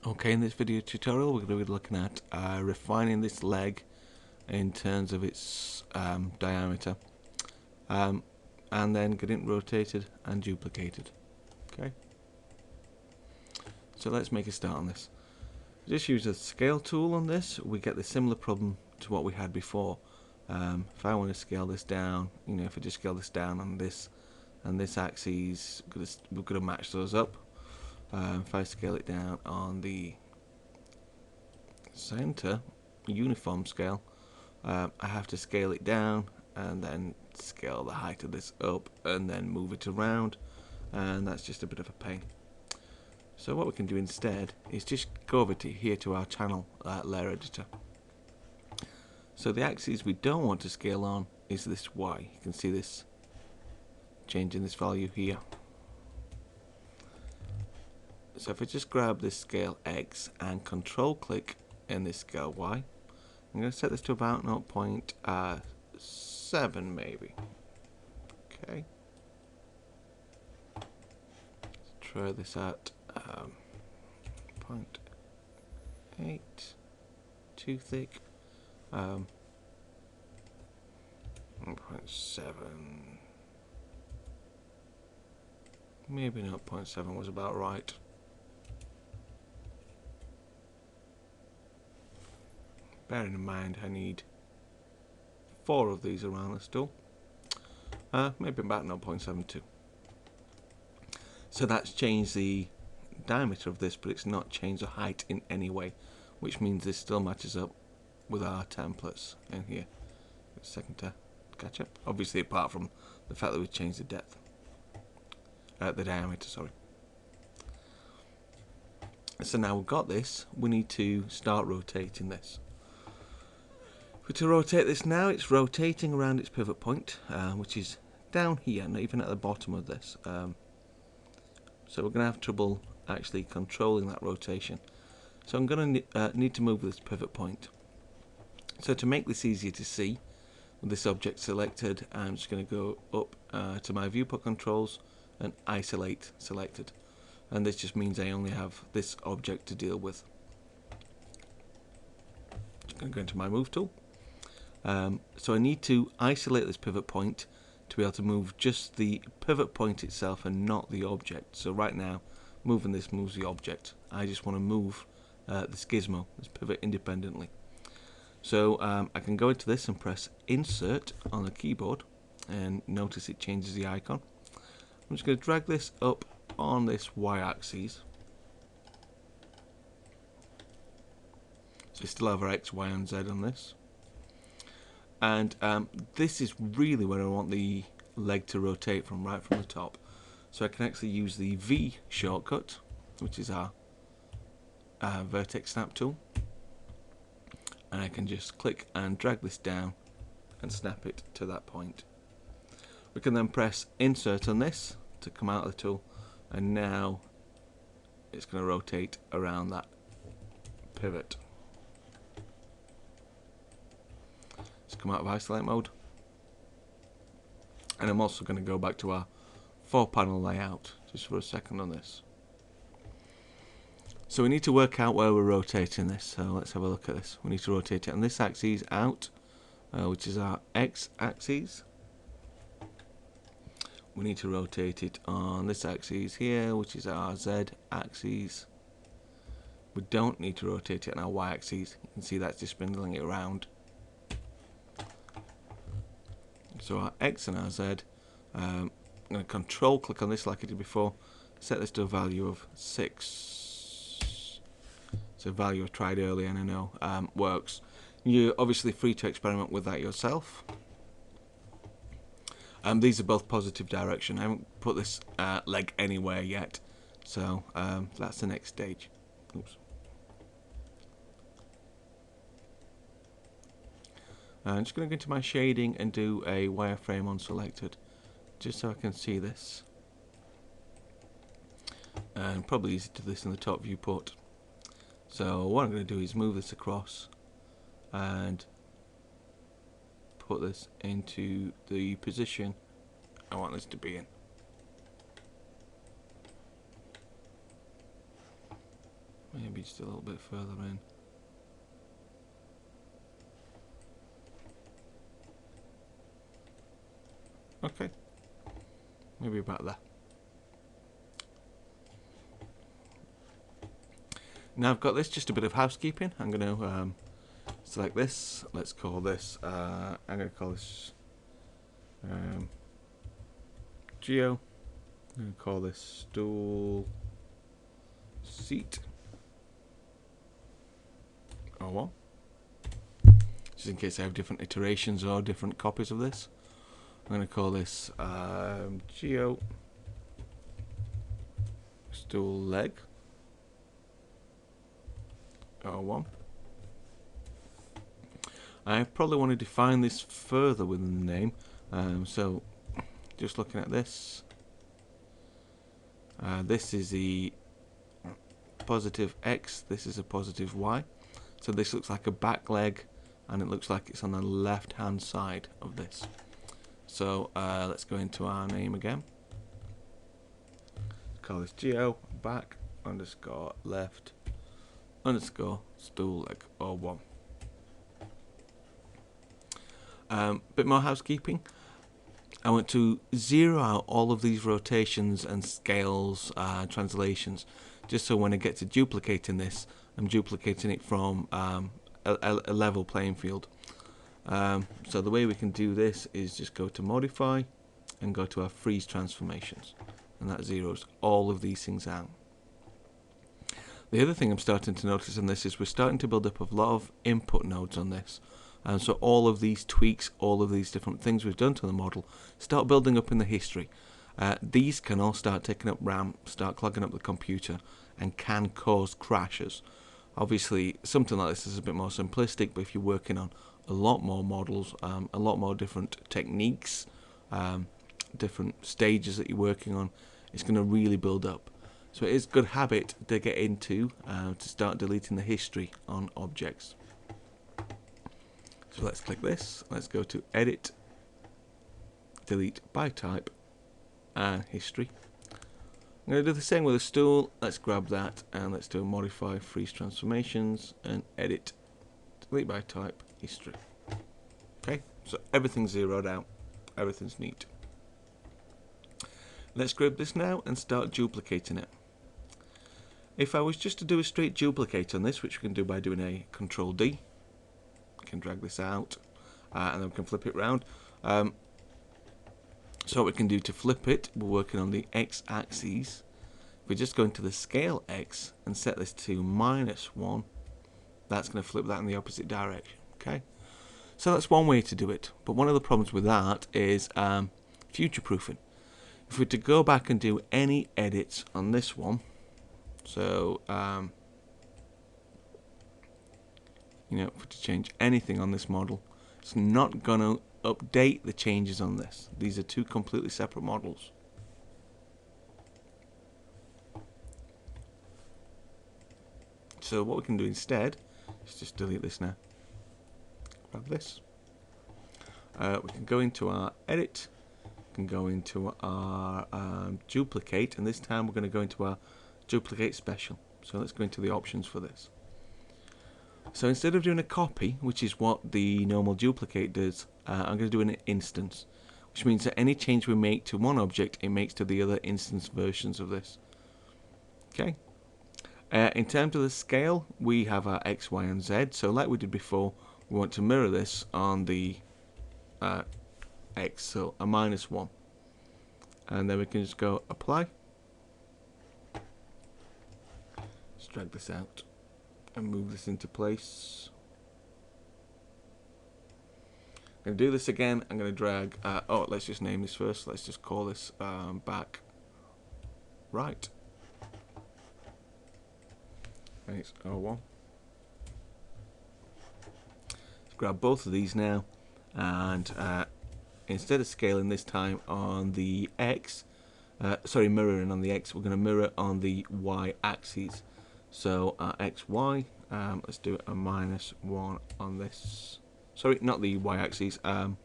Okay, in this video tutorial we're going to be looking at refining this leg in terms of its diameter, and then getting it rotated and duplicated. Okay, so let's make a start on this. Just use a scale tool on this. We get the similar problem to what we had before. If I want to scale this down, if I just scale this down on this and this axis, we're going to match those up. If I scale it down on the center uniform scale, I have to scale it down and then scale the height of this up and then move it around, and that's just a bit of a pain. So what we can do instead is just go over to here to our channel layer editor. So the axis we don't want to scale on is this Y. You can see this changing this value here. So if I just grab this scale X and control click in this scale Y, I'm going to set this to about 0.7 maybe. Okay. Let's try this at 0.8, too thick. 0.7, maybe 0.7 was about right. Bearing in mind I need 4 of these around the stool, maybe about 0.72. So that's changed the diameter of this, but it's not changed the height in any way, which means this still matches up with our templates in here. A second to catch up, obviously, apart from the fact that we've changed the depth, the diameter, sorry. So now we've got this, we need to start rotating this. To rotate this now, it's rotating around its pivot point, which is down here, not even at the bottom of this. So we're going to have trouble actually controlling that rotation. So I'm going to need to move this pivot point. So to make this easier to see, with this object selected, I'm just going to go up to my viewport controls and isolate selected. And this just means I only have this object to deal with. Just going to go into my move tool. So I need to isolate this pivot point to be able to move just the pivot point itself and not the object. So right now, moving this moves the object. I just want to move this gizmo, this pivot, independently. So I can go into this and press Insert on the keyboard, and notice it changes the icon. I'm just going to drag this up on this Y-axis. So we still have our X, Y, and Z on this. And this is really where I want the leg to rotate from, right from the top. So I can actually use the V shortcut, which is our vertex snap tool, and I can just click and drag this down and snap it to that point. We can then press Insert on this to come out of the tool, and now it's going to rotate around that pivot. Let's come out of isolate mode, and I'm also going to go back to our 4-panel layout just for a second on this. So we need to work out where we're rotating this, so let's have a look at this. We need to rotate it on this axis out, which is our X axis. We need to rotate it on this axis here, which is our Z axis. We don't need to rotate it on our Y axis. You can see that's just spindling it around. So our X and our Z, I'm going to control click on this like I did before, set this to a value of 6. It's a value I tried earlier and I know works. You're obviously free to experiment with that yourself. These are both positive direction. I haven't put this leg anywhere yet, so that's the next stage. Oops. I'm just going to go into my shading and do a wireframe on selected, just so I can see this. And probably easy to do this in the top viewport. So what I'm going to do is move this across and put this into the position I want this to be in. Maybe just a little bit further in. Okay, maybe about there. Now I've got this, just a bit of housekeeping. I'm going to select this. Let's call this, I'm going to call this Geo. I'm going to call this Stool Seat. Oh well. Just in case I have different iterations or different copies of this. I'm going to call this Geo Stool Leg. O1. I probably want to define this further within the name. So just looking at this, this is the positive X, this is a positive Y. So this looks like a back leg, and it looks like it's on the left hand side of this. So let's go into our name again. Call this geo back underscore left underscore stool leg O1. Bit more housekeeping. I want to zero out all of these rotations and scales, translations, just so when I get to duplicating this, I'm duplicating it from a level playing field. So the way we can do this is just go to modify and go to our freeze transformations, and that zeroes all of these things out. The other thing I'm starting to notice on this is we're starting to build up a lot of input nodes on this. And so all of these tweaks, all of these different things we've done to the model start building up in the history. These can all start taking up RAM, start clogging up the computer, and can cause crashes. Obviously, something like this is a bit more simplistic, but if you're working on a lot more models, a lot more different techniques, different stages that you're working on, it's going to really build up. So it is a good habit to get into, to start deleting the history on objects. So let's click this, let's go to edit, delete by type, and history. I'm going to do the same with a stool. Let's grab that and let's do modify freeze transformations and edit, delete by type, history. Okay, so everything's zeroed out, everything's neat. Let's grab this now and start duplicating it. If I was just to do a straight duplicate on this, which we can do by doing a Control D, can drag this out, and then we can flip it round. So what we can do to flip it, we're working on the x-axis. If we just go into the scale x and set this to -1, that's going to flip that in the opposite direction. Okay, so that's one way to do it. But one of the problems with that is future-proofing. If we were to go back and do any edits on this one, so you know, if we were to change anything on this model, it's not going to update the changes on this. These are two completely separate models. So what we can do instead is just delete this now. Grab this. We can go into our edit, we can go into our duplicate, and this time we're going to go into our duplicate special. So let's go into the options for this. So instead of doing a copy, which is what the normal duplicate does, I'm going to do an instance, which means that any change we make to one object, it makes to the other instance versions of this. Okay. In terms of the scale, we have our X, Y, and Z. So like we did before, we want to mirror this on the X, so a -1. And then we can just go apply. Let's drag this out and move this into place. I'm going to do this again. I'm going to drag, let's just name this first. Let's just call this back right. And it's O1. Let's grab both of these now, and instead of scaling this time on the X, mirroring on the X, we're going to mirror on the Y axis. So X, Y, let's do a -1 on this. Sorry, not the Y axis, the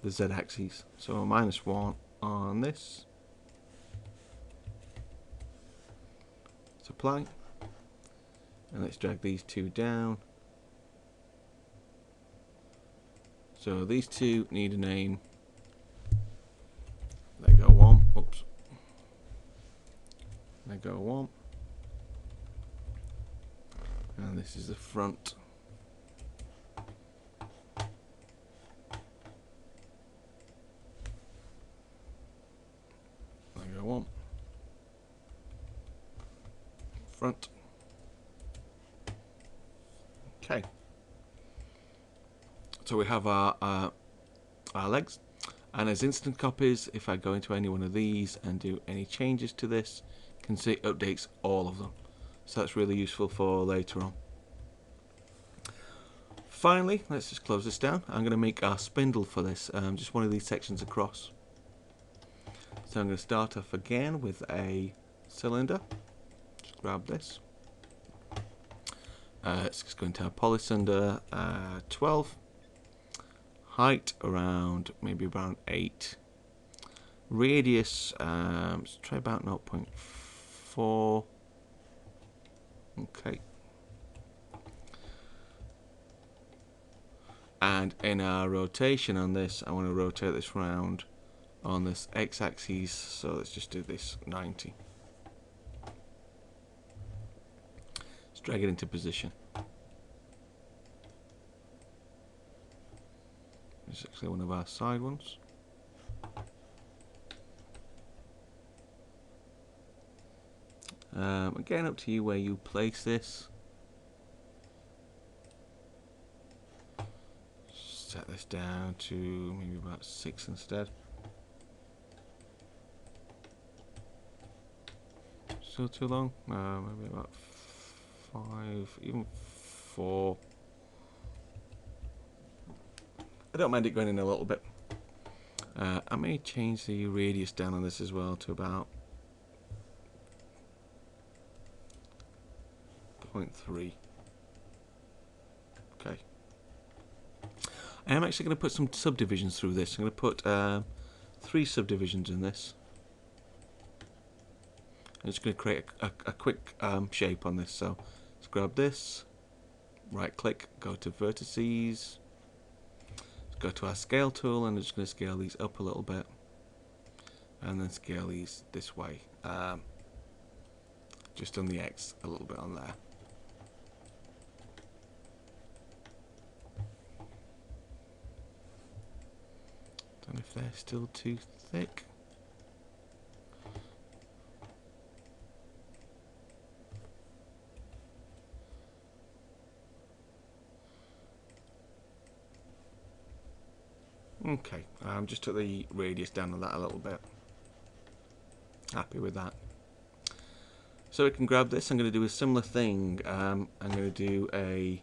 Z axis. So a -1 on this, Let's apply. And let's drag these two down. So these two need a name. There go one. Oops. There go one. And this is the front. There go one. Front. Okay. So we have our legs, and as instant copies, if I go into any one of these and do any changes to this, you can see it updates all of them. So that's really useful for later on. Finally, let's just close this down. I'm going to make our spindle for this, just one of these sections across. So I'm going to start off again with a cylinder. Just grab this. It's just going to have polycylinder 12. Height around, maybe around 8. Radius, let's try about 0.4. Okay. And in our rotation on this, I want to rotate this round on this x-axis, so let's just do this 90. Let's drag it into position. This is actually one of our side ones. Again, up to you where you place this. Set this down to maybe about 6 instead. Still too long? Maybe about 5, even 4. I don't mind it going in a little bit. I may change the radius down on this as well to about 0.3. Okay. I am actually going to put some subdivisions through this. I'm going to put 3 subdivisions in this. I'm just going to create a quick shape on this. So let's grab this, right click, go to vertices. Go to our scale tool, and I'm just going to scale these up a little bit and then scale these this way, just on the X a little bit on there. Don't know if they're still too thick. Okay, just took the radius down on that a little bit. Happy with that. So we can grab this. I'm going to do a similar thing. I'm going to do a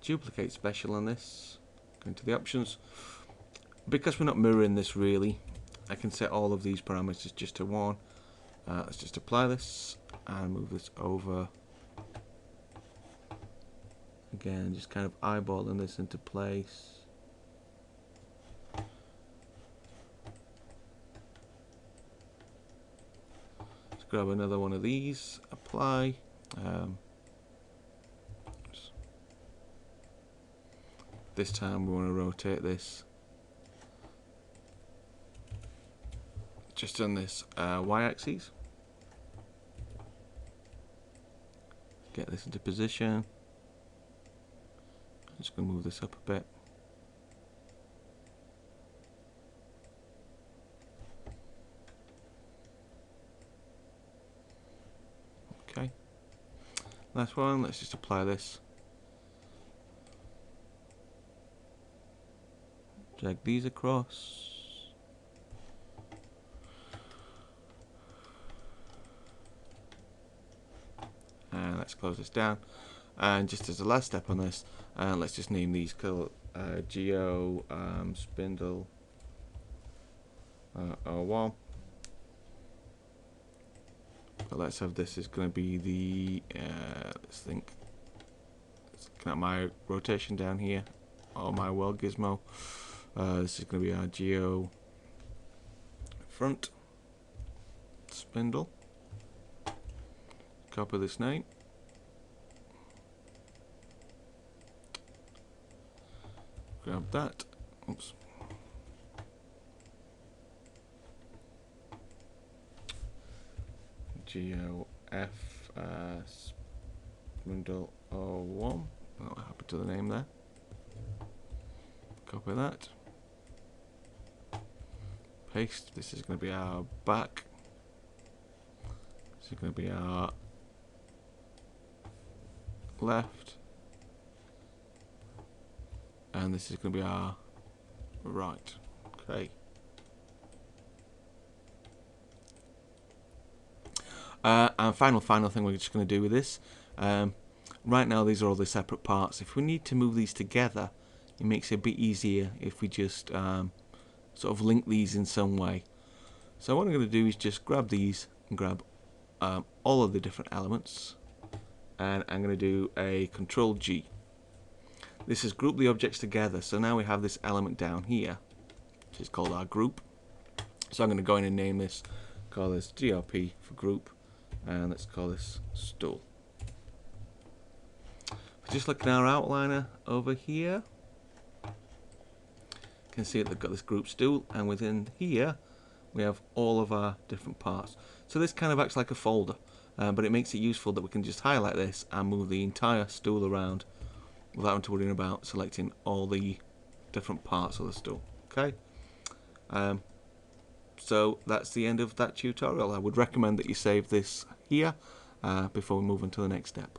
duplicate special on this. Go into the options. Because we're not mirroring this really, I can set all of these parameters just to 1. Let's just apply this and move this over. Again, just kind of eyeballing this into place. Grab another one of these, apply. This time we want to rotate this just on this y-axis. Get this into position. I'm just going to move this up a bit. Okay. Last one, let's just apply this. Drag these across. And let's close this down. And just as a last step on this, let's just name these Geo Spindle 01. But let's have this is going to be the let's think. Let's look at my rotation down here, or my world gizmo. This is going to be our Geo front spindle. Copy this name. Grab that. Oops. GOF Spoondle 01. What happened to the name there? Copy that. Paste. This is going to be our back. This is going to be our left. And this is going to be our right. Okay. And final thing we're just going to do with this. Right now these are all the separate parts. If we need to move these together, it makes it a bit easier if we just sort of link these in some way. So what I'm going to do is just grab these and grab all of the different elements, and I'm going to do a Control G. This has grouped the objects together, so now we have this element down here, which is called our group. So I'm going to go in and name this, call this GRP for group, and let's call this stool. Just looking at our outliner over here, you can see that they've got this group stool, and within here we have all of our different parts. So this kind of acts like a folder, but it makes it useful that we can just highlight this and move the entire stool around without having to worry about selecting all the different parts of the stool. Okay, so that's the end of that tutorial. I would recommend that you save this here before we move on to the next step.